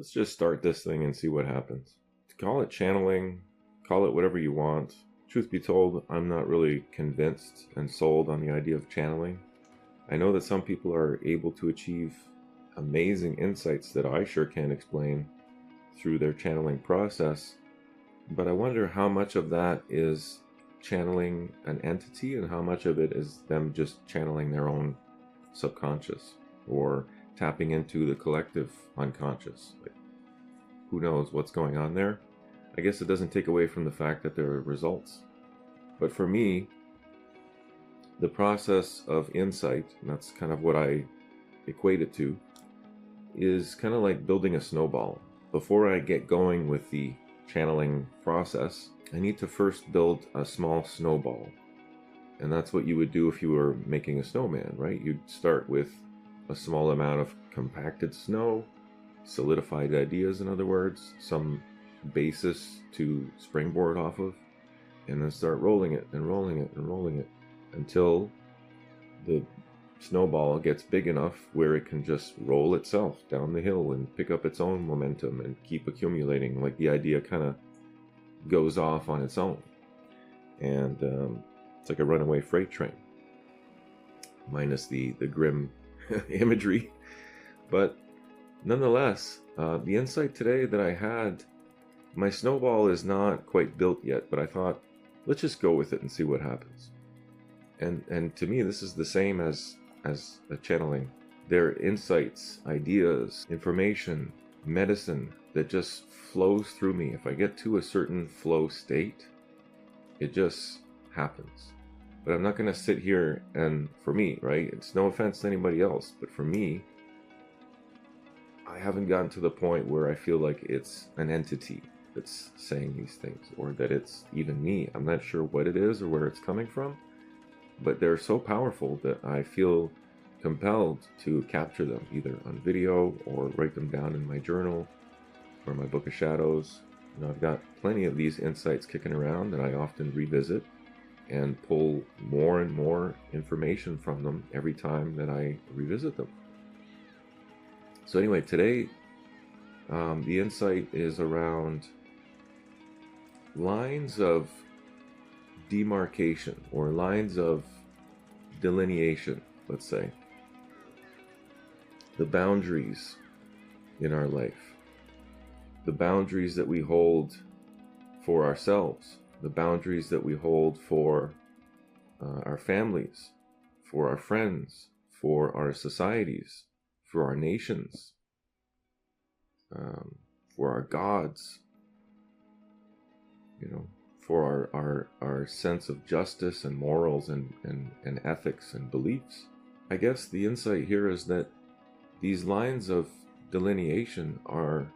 let's just start this thing and see what happens. Call it channeling, call it whatever you want. Truth be told, I'm not really convinced and sold on the idea of channeling. I know that some people are able to achieve amazing insights that I sure can't explain through their channeling process, but I wonder how much of that is channeling an entity and how much of it is them just channeling their own subconscious or tapping into the collective unconscious. Like, who knows what's going on there? I guess it doesn't take away from the fact that there are results. But for me, the process of insight, and that's kind of what I equate it to, is kind of like building a snowball. Before I get going with the channeling process, I need to first build a small snowball. And that's what you would do if you were making a snowman, right? You'd start with a small amount of compacted snow, solidified ideas, in other words, some basis to springboard off of, and then start rolling it and rolling it and rolling it until the snowball gets big enough where it can just roll itself down the hill and pick up its own momentum and keep accumulating. Like the idea kind of goes off on its own. And it's like a runaway freight train, minus the grim imagery. But nonetheless, the insight today that I had, my snowball is not quite built yet, but I thought, let's just go with it and see what happens. And to me, this is the same as a channeling. They're insights, ideas, information, medicine that just flows through me. If I get to a certain flow state, it just happens. But I'm not going to sit here and, for me, right? It's no offense to anybody else, but for me, I haven't gotten to the point where I feel like it's an entity that's saying these things, or that it's even me. I'm not sure what it is or where it's coming from, but they're so powerful that I feel compelled to capture them, either on video or write them down in my journal or my book of shadows. You know, I've got plenty of these insights kicking around that I often revisit and pull more and more information from them every time that I revisit them. So anyway, today the insight is around lines of demarcation, or lines of delineation, let's say. The boundaries in our life. The boundaries that we hold for ourselves. The boundaries that we hold for our families, for our friends, for our societies, for our nations, for our gods, you know, for our sense of justice and morals and ethics and beliefs. I guess the insight here is that these lines of delineation are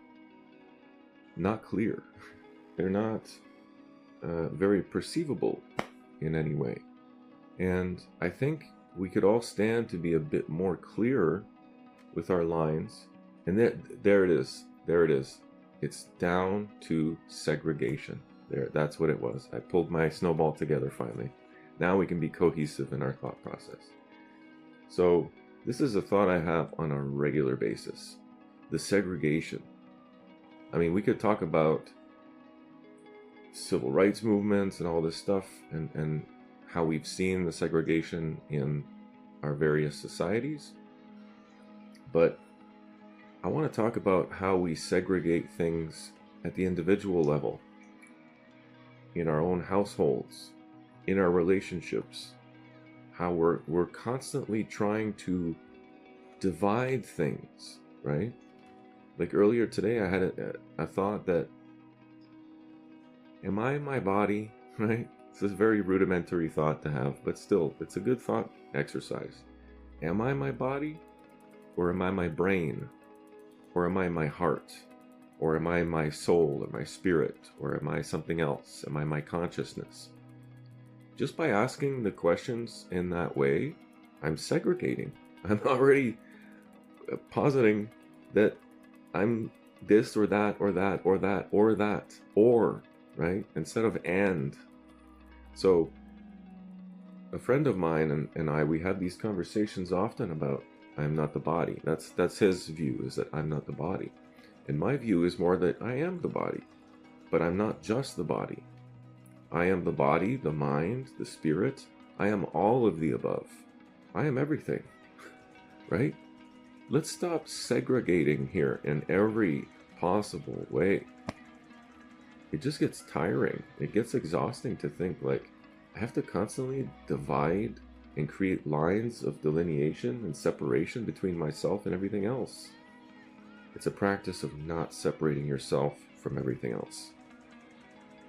not clear. They're not very perceivable in any way. And I think we could all stand to be a bit more clearer with our lines. And there it is. There it is. It's down to segregation. There, that's what it was. I pulled my snowball together finally. Now we can be cohesive in our thought process. So this is a thought I have on a regular basis. The segregation. I mean, we could talk about civil rights movements and all this stuff, and how we've seen the segregation in our various societies. But I want to talk about how we segregate things at the individual level, in our own households, in our relationships, how we're constantly trying to divide things, right? Like earlier today, I had a thought that, am I my body, right? It's a very rudimentary thought to have, but still, it's a good thought exercise. Am I my body? Or am I my brain? Or am I my heart? Or am I my soul or my spirit? Or am I something else? Am I my consciousness? Just by asking the questions in that way, I'm segregating. I'm already positing that I'm this or that or that or that or that or, right? Instead of and. So a friend of mine and I, we have these conversations often about I'm not the body. That's his view, is that I'm not the body. And my view is more that I am the body, but I'm not just the body. I am the body, the mind, the spirit. I am all of the above. I am everything, right? Let's stop segregating here in every possible way. It just gets tiring. It gets exhausting to think like, I have to constantly divide and create lines of delineation and separation between myself and everything else. It's a practice of not separating yourself from everything else.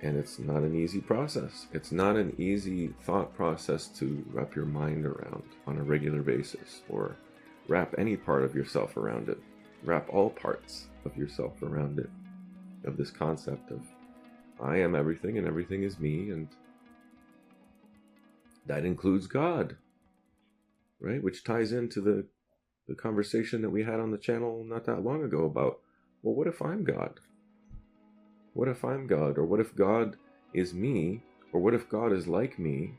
And it's not an easy process. It's not an easy thought process to wrap your mind around on a regular basis, or wrap any part of yourself around it. Wrap all parts of yourself around it, of this concept of I am everything and everything is me, and that includes God, right? Which ties into the conversation that we had on the channel not that long ago about, well, what if I'm God? What if I'm God? Or what if God is me? Or what if God is like me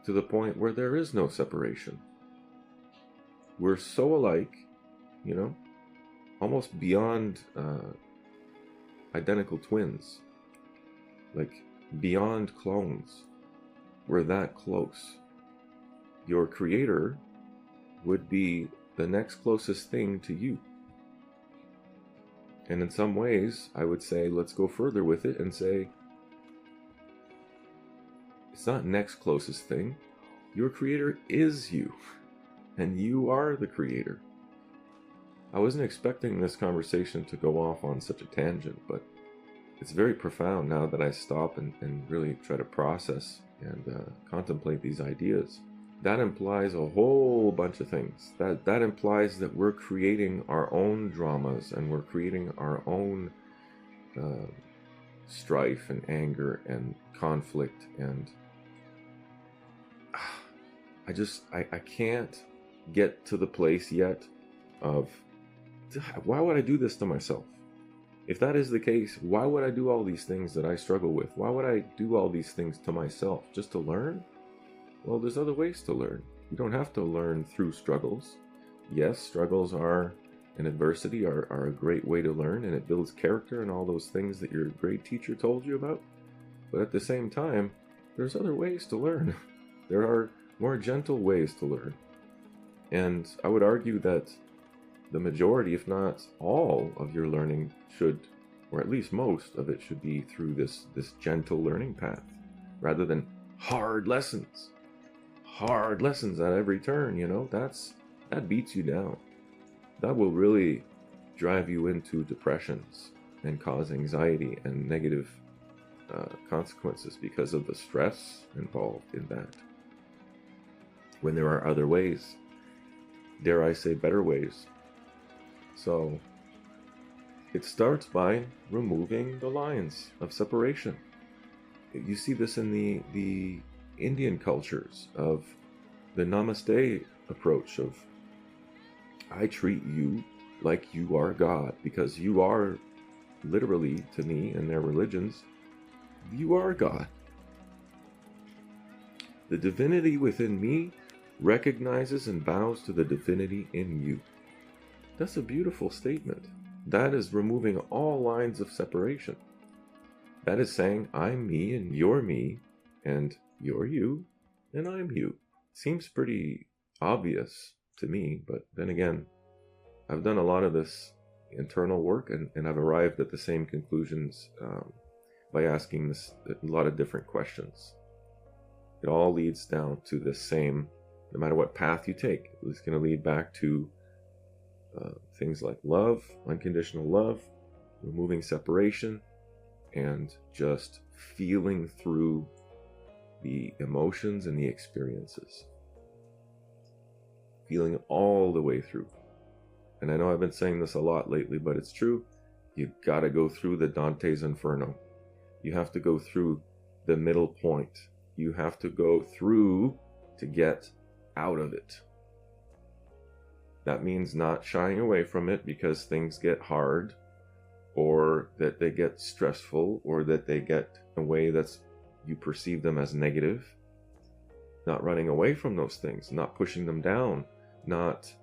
to the point where there is no separation? We're so alike, almost beyond identical twins, like beyond clones. We're that close. Your creator would be the next closest thing to you. And in some ways, I would say, let's go further with it and say, it's not next closest thing. Your creator is you, and you are the creator. I wasn't expecting this conversation to go off on such a tangent, but it's very profound now that I stop and really try to process and contemplate these ideas. That implies a whole bunch of things. That implies that we're creating our own dramas, and we're creating our own strife and anger and conflict, and I can't get to the place yet of, why would I do this to myself? If that is the case, why would I do all these things that I struggle with? Why would I do all these things to myself? Just to learn? Well, there's other ways to learn. You don't have to learn through struggles. Yes, struggles and adversity are a great way to learn, and it builds character and all those things that your great teacher told you about. But at the same time, there's other ways to learn. There are more gentle ways to learn. And I would argue that the majority, if not all, of your learning should, or at least most of it, should be through this gentle learning path, rather than hard lessons. Hard lessons at every turn, that beats you down. That will really drive you into depressions and cause anxiety and negative consequences because of the stress involved in that. When there are other ways, dare I say better ways. So it starts by removing the lines of separation. You see this in the Indian cultures of the namaste approach of, I treat you like you are God, because you are literally, to me, in their religions, you are God. The divinity within me recognizes and bows to the divinity in you. That's a beautiful statement. That is removing all lines of separation. That is saying, I'm me and you're me, and you're you, and I'm you. Seems pretty obvious to me, but then again, I've done a lot of this internal work, and I've arrived at the same conclusions by asking a lot of different questions. It all leads down to the same, no matter what path you take, it's going to lead back to things like love, unconditional love, removing separation, and just feeling through the emotions and the experiences. Feeling all the way through. And I know I've been saying this a lot lately, but it's true. You've got to go through the Dante's Inferno. You have to go through the middle point. You have to go through to get out of it. That means not shying away from it because things get hard, or that they get stressful, or that they get a way that's you perceive them as negative. Not running away from those things, not pushing them down, not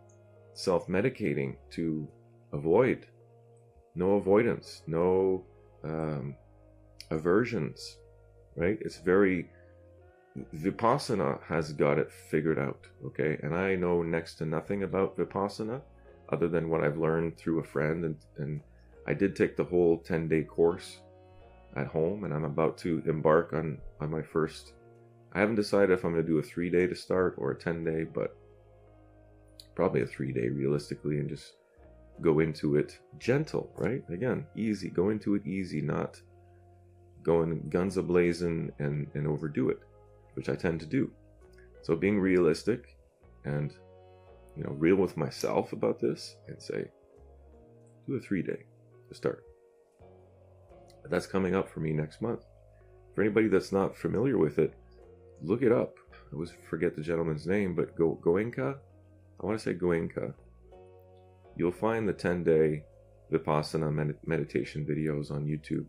self-medicating to avoid no avoidance, no aversions, right? It's very, Vipassana has got it figured out, okay? And I know next to nothing about Vipassana other than what I've learned through a friend. And I did take the whole 10-day course at home, and I'm about to embark on my first. I haven't decided if I'm going to do a 3-day to start or a 10-day, but probably a 3-day realistically, and just go into it gentle, right? Again, easy. Go into it easy, not going guns a-blazing and overdo it, which I tend to do. So being realistic and, real with myself about this, and say, do a 3-day to start. That's coming up for me next month. For anybody that's not familiar with it, look it up. I always forget the gentleman's name, but Goenka? I want to say Goenka. You'll find the 10-day Vipassana meditation videos on YouTube.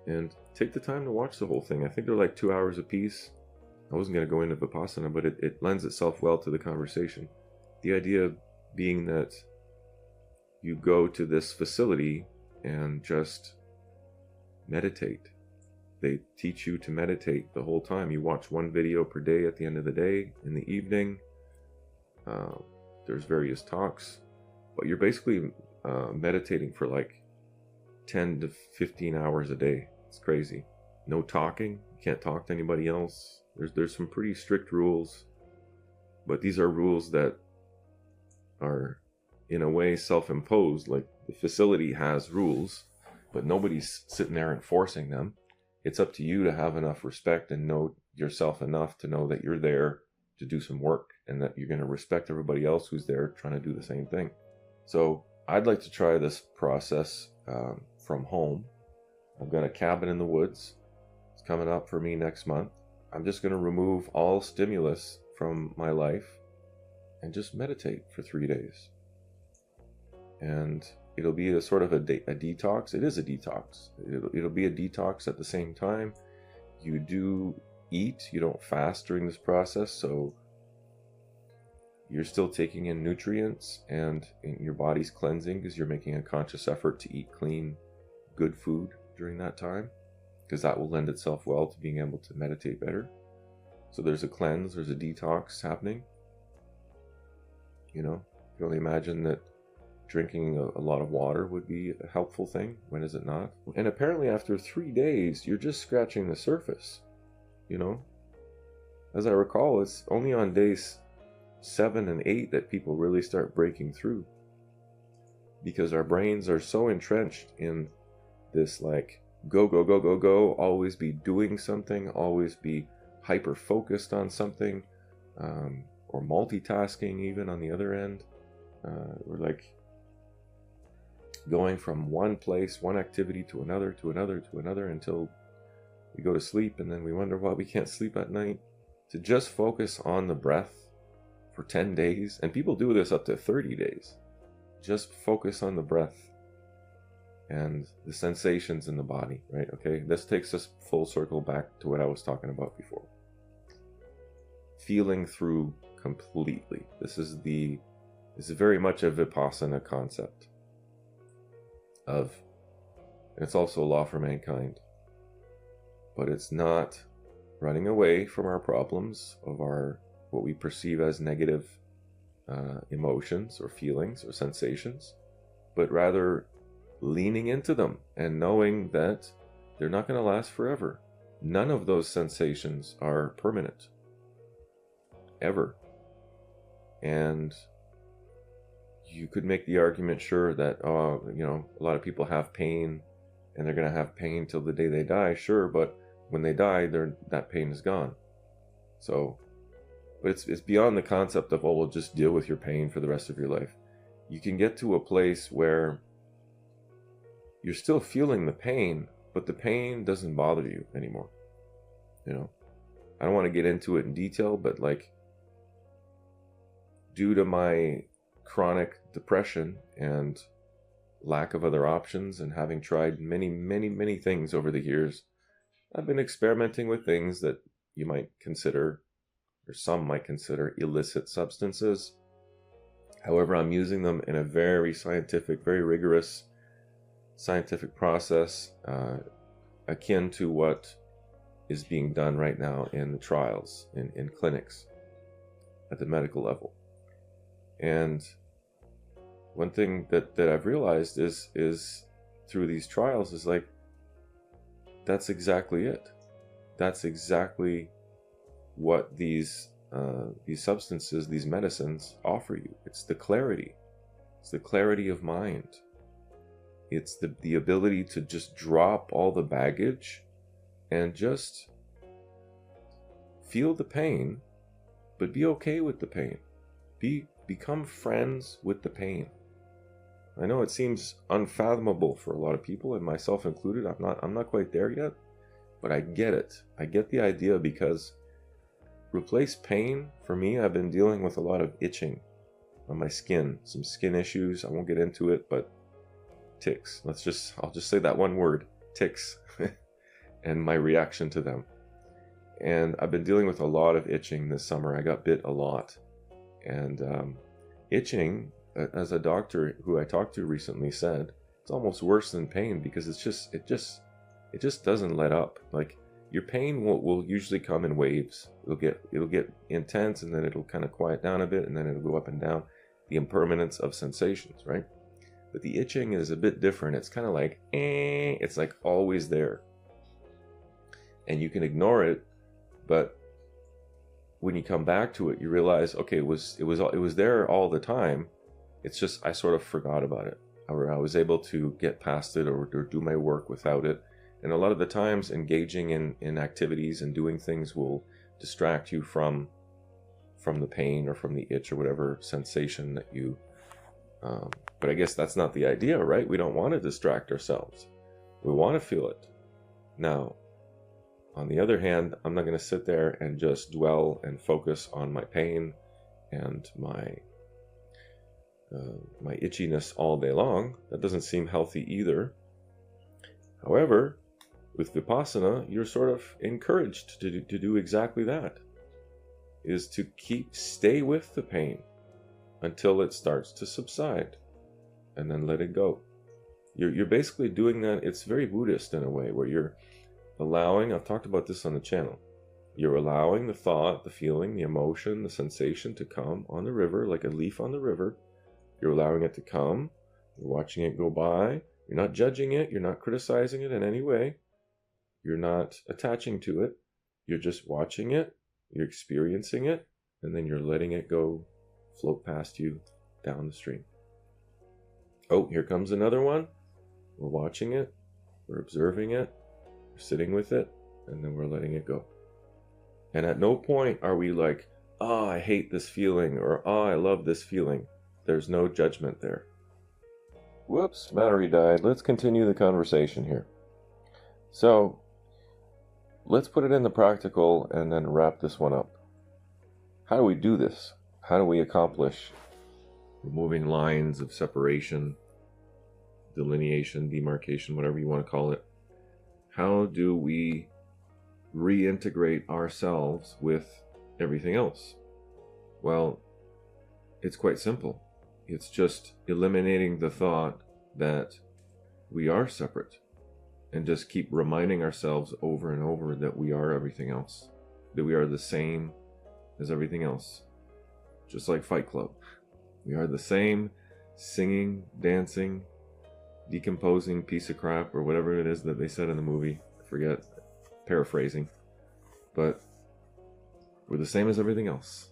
And take the time to watch the whole thing. I think they're like 2 hours a piece. I wasn't going to go into Vipassana, but it lends itself well to the conversation. The idea being that you go to this facility and just meditate. They teach you to meditate the whole time. You watch one video per day at the end of the day. In the evening, there's various talks. But you're basically meditating for like 10 to 15 hours a day. It's crazy. No talking. You can't talk to anybody else. There's some pretty strict rules. But these are rules that are, in a way, self-imposed. Like, the facility has rules, but nobody's sitting there enforcing them. It's up to you to have enough respect and know yourself enough to know that you're there to do some work, and that you're going to respect everybody else who's there trying to do the same thing. So I'd like to try this process from home. I've got a cabin in the woods. It's coming up for me next month. I'm just going to remove all stimulus from my life and just meditate for 3 days. And it'll be a sort of a detox. It is a detox. It'll be a detox at the same time. You do eat. You don't fast during this process, so you're still taking in nutrients, and your body's cleansing because you're making a conscious effort to eat clean, good food during that time, because that will lend itself well to being able to meditate better. So there's a cleanse, there's a detox happening. You can only imagine that drinking a lot of water would be a helpful thing. When is it not? And apparently after 3 days, you're just scratching the surface. As I recall, it's only on days 7 and 8 that people really start breaking through, because our brains are so entrenched in this, like, go, go, go, go, go, always be doing something, always be hyper focused on something, or multitasking even on the other end. We're like going from one place, one activity to another, to another, to another, until we go to sleep, and then we wonder why we can't sleep at night. To just focus on the breath for 10 days, and people do this up to 30 days. Just focus on the breath and the sensations in the body, right? Okay, this takes us full circle back to what I was talking about before. Feeling through completely. This is very much a Vipassana concept of, and it's also a law for mankind, but it's not running away from our problems, of what we perceive as negative emotions or feelings or sensations, but rather leaning into them and knowing that they're not going to last forever. None of those sensations are permanent, ever. And you could make the argument, sure, that a lot of people have pain and they're going to have pain till the day they die, sure, but when they die, that pain is gone. So, but it's beyond the concept of, we'll just deal with your pain for the rest of your life. You can get to a place where you're still feeling the pain, but the pain doesn't bother you anymore. I don't want to get into it in detail, but like, due to my chronic depression and lack of other options, and having tried many, many, many things over the years, I've been experimenting with things that you might consider, or some might consider, illicit substances. However, I'm using them in a very scientific, very rigorous, scientific process akin to what is being done right now in the trials, in clinics at the medical level. And one thing that I've realized is through these trials is like, that's exactly it. That's exactly what these substances, these medicines offer you. It's the clarity. It's the clarity of mind. It's the ability to just drop all the baggage and just feel the pain, but be okay with the pain. Become friends with the pain. I know it seems unfathomable for a lot of people, and myself included. I'm not quite there yet, but I get it. I get the idea, because replace pain, for me, I've been dealing with a lot of itching on my skin, some skin issues. I won't get into it, but ticks. I'll just say that one word, ticks, and my reaction to them. And I've been dealing with a lot of itching this summer. I got bit a lot. And itching, as a doctor who I talked to recently said, it's almost worse than pain, because it just doesn't let up. Like, your pain will usually come in waves. It'll get intense, and then it'll kind of quiet down a bit, and then it'll go up and down. The impermanence of sensations, right? But the itching is a bit different. It's kind of like, it's like always there. And you can ignore it, but when you come back to it, you realize, okay, it was there all the time. It's just I sort of forgot about it, or I was able to get past it, or do my work without it. And a lot of the times, engaging in activities and doing things will distract you from the pain or from the itch or whatever sensation that you. But I guess that's not the idea, right? We don't want to distract ourselves. We want to feel it. Now, on the other hand, I'm not going to sit there and just dwell and focus on my pain and my itchiness all day long. That doesn't seem healthy either. However, with Vipassana, you're sort of encouraged to do exactly that, is to stay with the pain until it starts to subside, and then let it go. You're basically doing that. It's very Buddhist in a way, where you're allowing, I've talked about this on the channel, you're allowing the thought, the feeling, the emotion, the sensation to come on the river, like a leaf on the river. You're allowing it to come. You're watching it go by. You're not judging it. You're not criticizing it in any way. You're not attaching to it. You're just watching it. You're experiencing it. And then you're letting it go, float past you down the stream. Oh, here comes another one. We're watching it. We're observing it. We're sitting with it. And then we're letting it go. And at no point are we like, oh, I hate this feeling, or oh, I love this feeling. There's no judgment there. Whoops, battery died. Let's continue the conversation here. So, let's put it in the practical and then wrap this one up. How do we do this? How do we accomplish removing lines of separation, delineation, demarcation, whatever you want to call it? How do we reintegrate ourselves with everything else? Well, it's quite simple. It's just eliminating the thought that we are separate, and just keep reminding ourselves over and over that we are everything else, that we are the same as everything else. Just like Fight Club. We are the same singing, dancing, decomposing piece of crap, or whatever it is that they said in the movie. I forget, paraphrasing. But we're the same as everything else.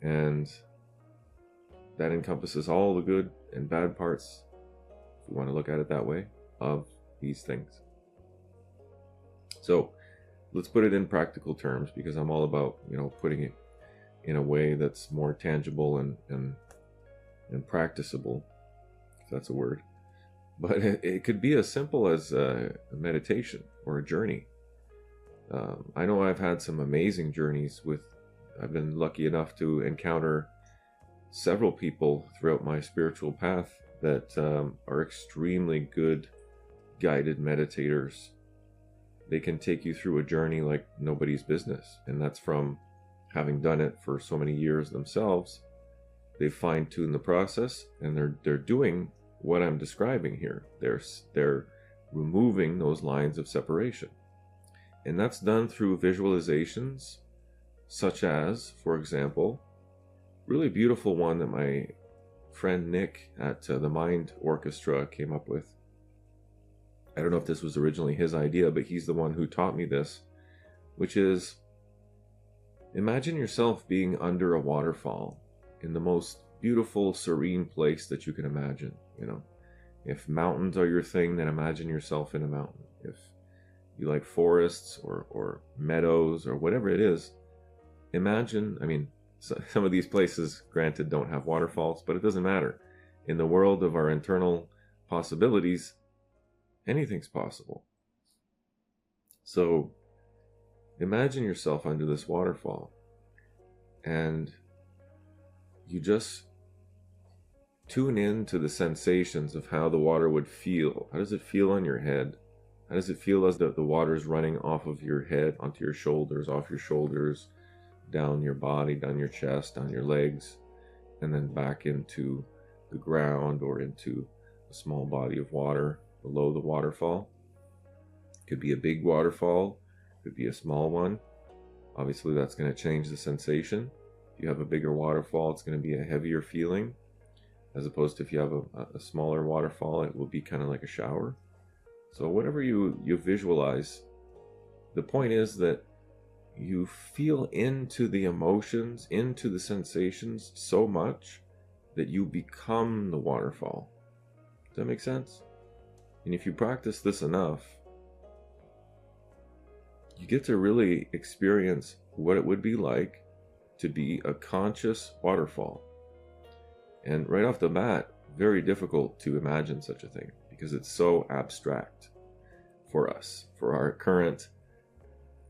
And that encompasses all the good and bad parts, if you want to look at it that way, of these things. So let's put it in practical terms, because I'm all about, putting it in a way that's more tangible and practicable, if that's a word. But it could be as simple as a meditation or a journey. I know I've had some amazing journeys I've been lucky enough to encounter several people throughout my spiritual path that are extremely good guided meditators. They can take you through a journey like nobody's business, and that's from having done it for so many years themselves. They fine-tune the process, and they're doing what I'm describing here. They're removing those lines of separation. And that's done through visualizations, such as, for example, really beautiful one that my friend Nick at the Mind Orchestra came up with. I don't know if this was originally his idea, but he's the one who taught me this, which is, imagine yourself being under a waterfall in the most beautiful, serene place that you can imagine. If mountains are your thing, then imagine yourself in a mountain. If you like forests or meadows or whatever it is, imagine, some of these places, granted, don't have waterfalls, but it doesn't matter. In the world of our internal possibilities, anything's possible. So imagine yourself under this waterfall, and you just tune in to the sensations of how the water would feel. How does it feel on your head? How does it feel as the water is running off of your head, onto your shoulders, off your shoulders, down your body, down your chest, down your legs, and then back into the ground or into a small body of water below the waterfall? It could be a big waterfall, it could be a small one. Obviously, that's going to change the sensation. If you have a bigger waterfall, it's going to be a heavier feeling, as opposed to if you have a smaller waterfall, it will be kind of like a shower. So whatever you visualize, the point is that you feel into the emotions, into the sensations so much that you become the waterfall. Does that make sense? And if you practice this enough, you get to really experience what it would be like to be a conscious waterfall. And right off the bat, very difficult to imagine such a thing because it's so abstract for us, for our current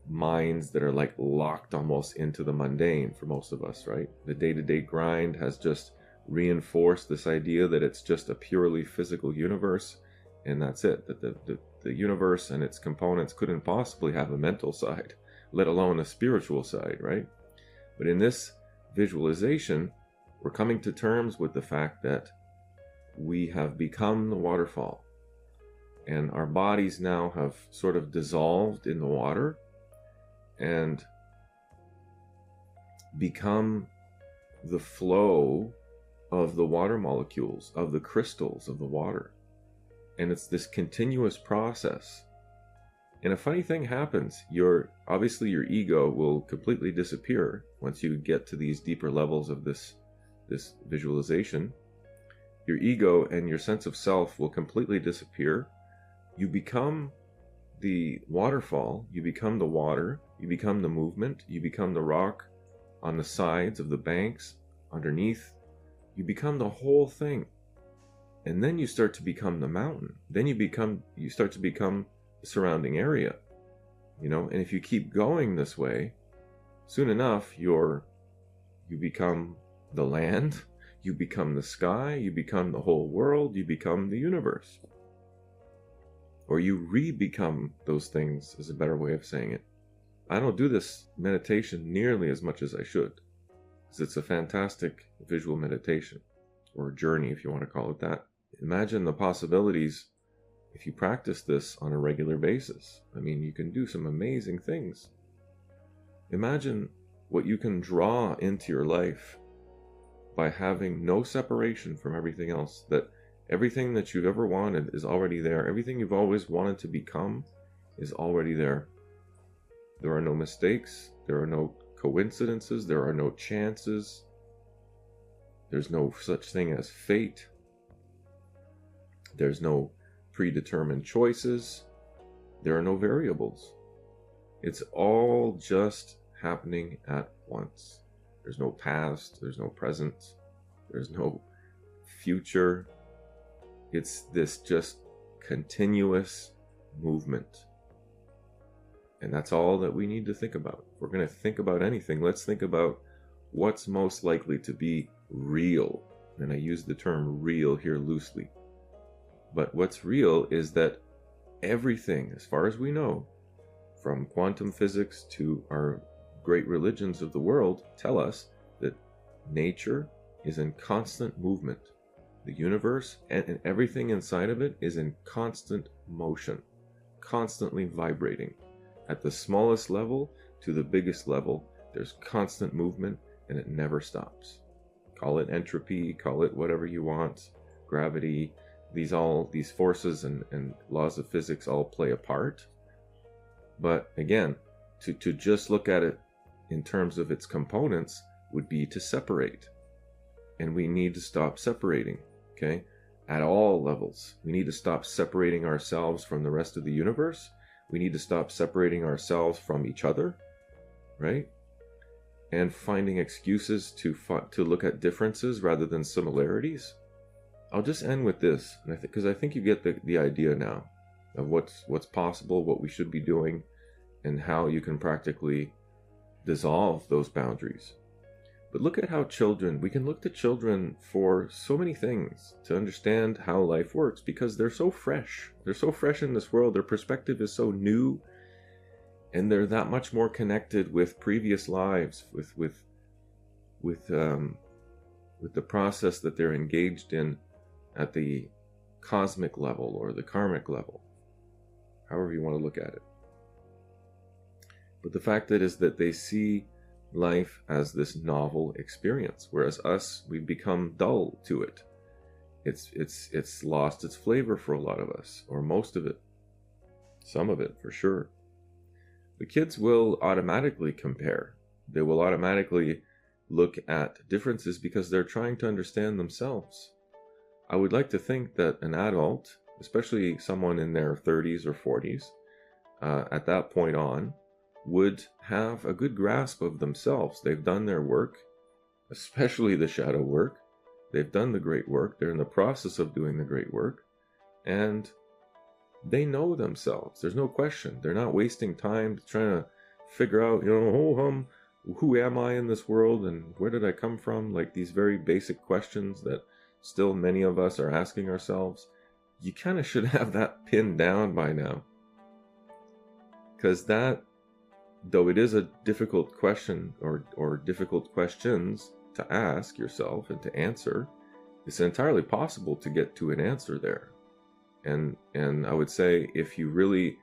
minds that are like locked almost into the mundane for most of us, right? The day-to-day grind has just reinforced this idea that it's just a purely physical universe, and that's it, that the universe and its components couldn't possibly have a mental side, let alone a spiritual side, right? But in this visualization, we're coming to terms with the fact that we have become the waterfall, and our bodies now have sort of dissolved in the water and become the flow of the water molecules, of the crystals of the water. And it's this continuous process. And a funny thing happens. Obviously your ego will completely disappear once you get to these deeper levels of this visualization. Your ego and your sense of self will completely disappear. You become the waterfall, you become the water, you become the movement, you become the rock on the sides of the banks, underneath. You become the whole thing. And then you start to become the mountain. Then you start to become the surrounding area. And if you keep going this way, soon enough you become the land, you become the sky, you become the whole world, you become the universe. Or you re-become those things, is a better way of saying it. I don't do this meditation nearly as much as I should, because it's a fantastic visual meditation, or journey if you want to call it that. Imagine the possibilities if you practice this on a regular basis. You can do some amazing things. Imagine what you can draw into your life by having no separation from everything else, that everything that you've ever wanted is already there. Everything you've always wanted to become is already there. There are no mistakes. There are no coincidences. There are no chances. There's no such thing as fate. There's no predetermined choices. There are no variables. It's all just happening at once. There's no past. There's no present. There's no future. It's this just continuous movement. And that's all that we need to think about. If we're going to think about anything, let's think about what's most likely to be real. And I use the term real here loosely. But what's real is that everything, as far as we know, from quantum physics to our great religions of the world, tell us that nature is in constant movement. The universe and everything inside of it is in constant motion, constantly vibrating. At the smallest level to the biggest level, there's constant movement and it never stops. Call it entropy, call it whatever you want, gravity, these forces and laws of physics all play a part. But again, to just look at it in terms of its components would be to separate. And we need to stop separating, okay? At all levels. We need to stop separating ourselves from the rest of the universe. We need to stop separating ourselves from each other, right? And finding excuses to look at differences rather than similarities. I'll just end with this, because I think you get the idea now of what's possible, what we should be doing, and how you can practically dissolve those boundaries. But look at how we can look to children for so many things to understand how life works, because they're so fresh. They're so fresh in this world. Their perspective is so new, and they're that much more connected with previous lives, with the process that they're engaged in at the cosmic level or the karmic level, however you want to look at it. But the fact is that they see life as this novel experience, whereas us, we've become dull to it. It's lost its flavor for a lot of us, or most of it, some of it for sure. The kids will automatically compare. They will automatically look at differences because they're trying to understand themselves. I would like to think that an adult, especially someone in their 30s or 40s, at that point on, would have a good grasp of themselves. They've done their work, especially the shadow work. They've done the great work. They're in the process of doing the great work. And they know themselves. There's no question. They're not wasting time trying to figure out, who am I in this world and where did I come from? Like these very basic questions that still many of us are asking ourselves. You kind of should have that pinned down by now. Because that, though it is a difficult question or difficult questions to ask yourself and to answer, it's entirely possible to get to an answer there. And I would say if you really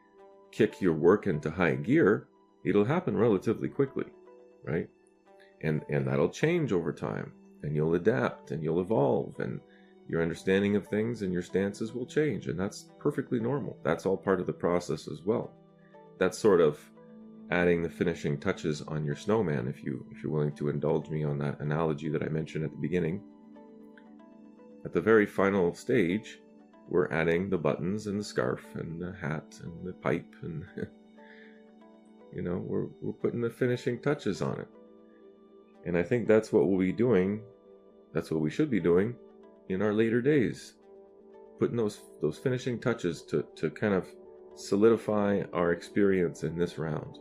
kick your work into high gear, it'll happen relatively quickly, right? And that'll change over time, and you'll adapt and you'll evolve, and your understanding of things and your stances will change, and that's perfectly normal. That's all part of the process as well. That's sort of adding the finishing touches on your snowman, if you're willing to indulge me on that analogy that I mentioned at the beginning. At the very final stage, we're adding the buttons and the scarf and the hat and the pipe, and we're putting the finishing touches on it. And I think that's what we'll be doing. That's what we should be doing in our later days, putting those finishing touches to kind of solidify our experience in this round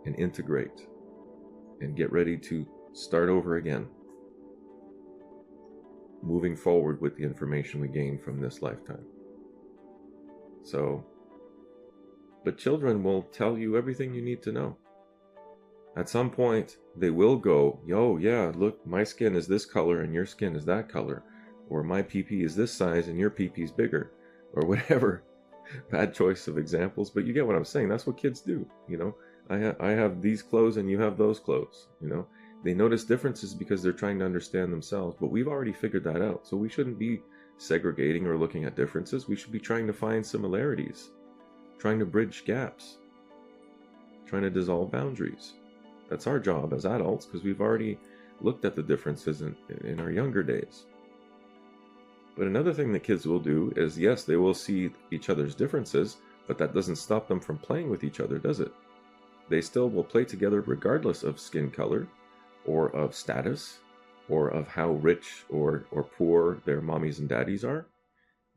and integrate and get ready to start over again, moving forward with the information we gained from this lifetime. But children will tell you everything you need to know. At some point, they will go, yeah, look, my skin is this color and your skin is that color, or my pee-pee is this size and your pee-pee is bigger, or whatever. Bad choice of examples, but you get what I'm saying. That's what kids do, I have these clothes and you have those clothes, They notice differences because they're trying to understand themselves, but we've already figured that out. So we shouldn't be segregating or looking at differences. We should be trying to find similarities, trying to bridge gaps, trying to dissolve boundaries. That's our job as adults, because we've already looked at the differences in our younger days. But another thing that kids will do is, yes, they will see each other's differences, but that doesn't stop them from playing with each other, does it? They still will play together regardless of skin color, or of status, or of how rich or poor their mommies and daddies are.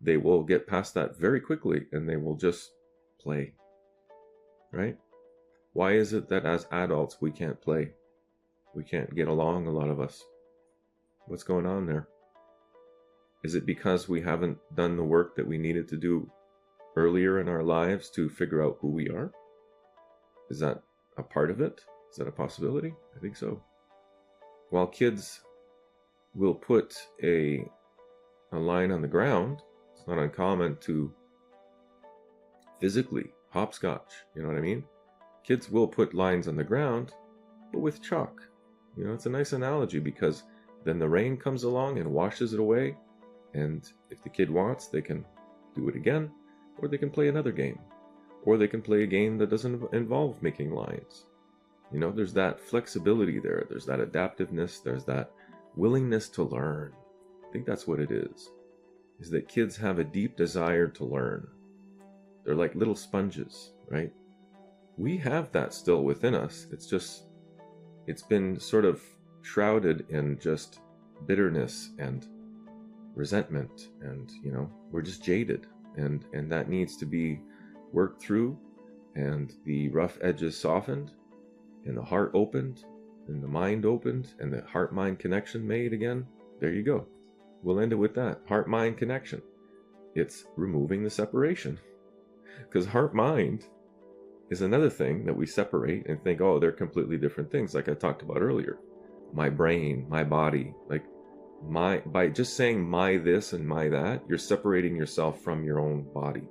They will get past that very quickly, and they will just play, right? Why is it that as adults we can't play? We can't get along, a lot of us. What's going on there? Is it because we haven't done the work that we needed to do earlier in our lives to figure out who we are? Is that a part of it? Is that a possibility? I think so. While kids will put a line on the ground. It's not uncommon to physically hopscotch, you know what I mean? Kids will put lines on the ground, but with chalk. You know, it's a nice analogy because then the rain comes along and washes it away, and if the kid wants, they can do it again, or they can play another game, or they can play a game that doesn't involve making lines. You know, there's that flexibility there, there's that adaptiveness, there's that willingness to learn. I think that's what it is that kids have a deep desire to learn. They're like little sponges, right? We have that still within us. It's been sort of shrouded in just bitterness and resentment, and, you know, we're just jaded, and that needs to be worked through, and the rough edges softened, and the heart opened, and the mind opened, and the heart-mind connection made again. There you go. We'll end it with that. Heart-mind connection. It's removing the separation. Because heart-mind is another thing that we separate and think, oh, they're completely different things, like I talked about earlier. My brain, my body, like by just saying my this and my that, you're separating yourself from your own body.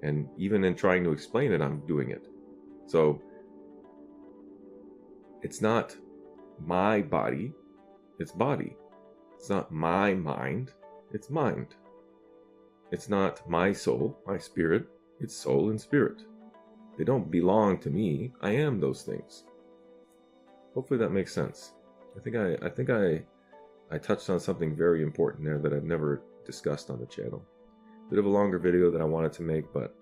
And even in trying to explain it, I'm doing it. So it's not my body, it's body. It's not my mind, it's mind. It's not my soul, my spirit, it's soul and spirit. They don't belong to me. I am those things. Hopefully that makes sense. I think I touched on something very important there that I've never discussed on the channel. Bit of a longer video than I wanted to make, but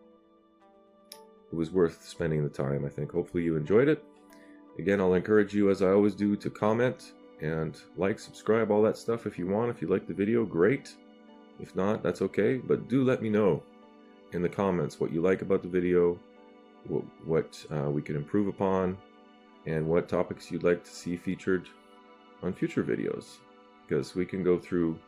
it was worth spending the time, I think. Hopefully you enjoyed it. Again, I'll encourage you, as I always do, to comment and like, subscribe, all that stuff if you want. If you like the video, great. If not, that's okay. But do let me know in the comments what you like about the video, what we can improve upon, and what topics you'd like to see featured on future videos. Because we can go through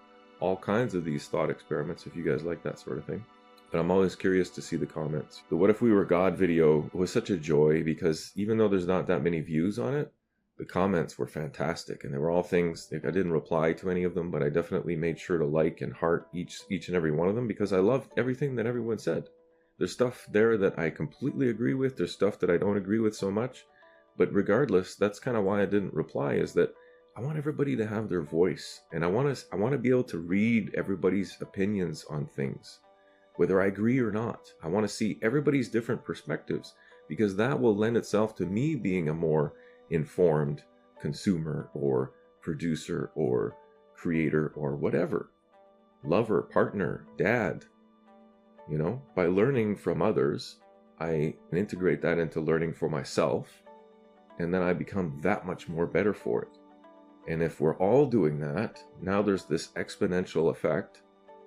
all kinds of these thought experiments if you guys like that sort of thing. But I'm always curious to see the comments. The What If We Were God video was such a joy because even though there's not that many views on it, the comments were fantastic, and they were all things, like, I didn't reply to any of them, but I definitely made sure to like and heart each and every one of them because I loved everything that everyone said. There's stuff there that I completely agree with, there's stuff that I don't agree with so much, but regardless, that's kind of why I didn't reply, is that I want everybody to have their voice, and I want to be able to read everybody's opinions on things, whether I agree or not. I want to see everybody's different perspectives, because that will lend itself to me being a more informed consumer or producer or creator or whatever, lover, partner, dad. You know, by learning from others, I integrate that into learning for myself, and then I become that much more better for it. And if we're all doing that, now there's this exponential effect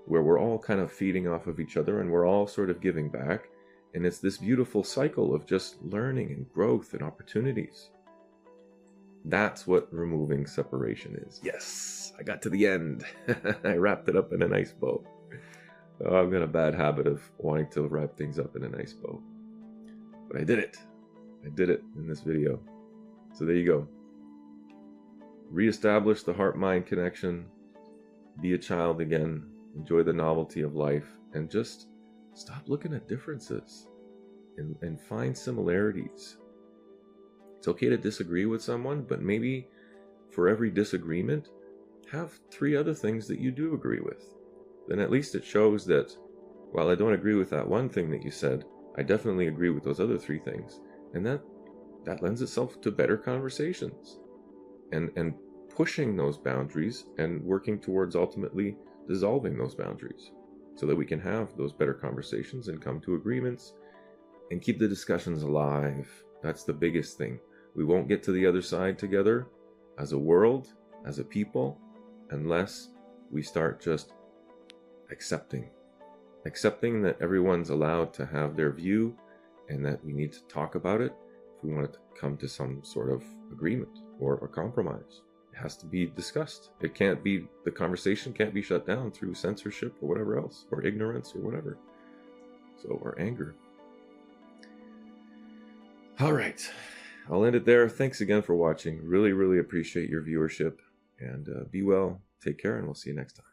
where we're all kind of feeding off of each other and we're all sort of giving back, and it's this beautiful cycle of just learning and growth and opportunities. That's what removing separation is. Yes, I got to the end. I wrapped it up in a nice bow. Oh, I've got a bad habit of wanting to wrap things up in a nice bow. But I did it. I did it in this video. So there you go. Reestablish the heart-mind connection. Be a child again. Enjoy the novelty of life. And just stop looking at differences. And find similarities. It's okay to disagree with someone, but maybe for every disagreement, have 3 other things that you do agree with. Then at least it shows that while I don't agree with that one thing that you said, I definitely agree with those other 3 things. And that lends itself to better conversations. And pushing those boundaries and working towards ultimately dissolving those boundaries so that we can have those better conversations and come to agreements and keep the discussions alive. That's the biggest thing. We won't get to the other side together as a world, as a people, unless we start just accepting that everyone's allowed to have their view and that we need to talk about it if we want it to come to some sort of agreement or a compromise. It has to be discussed. It can't be, the conversation can't be shut down through censorship or whatever else, or ignorance or whatever. So, or anger. All right, I'll end it there. Thanks again for watching. Really, really appreciate your viewership. And be well, take care, and we'll see you next time.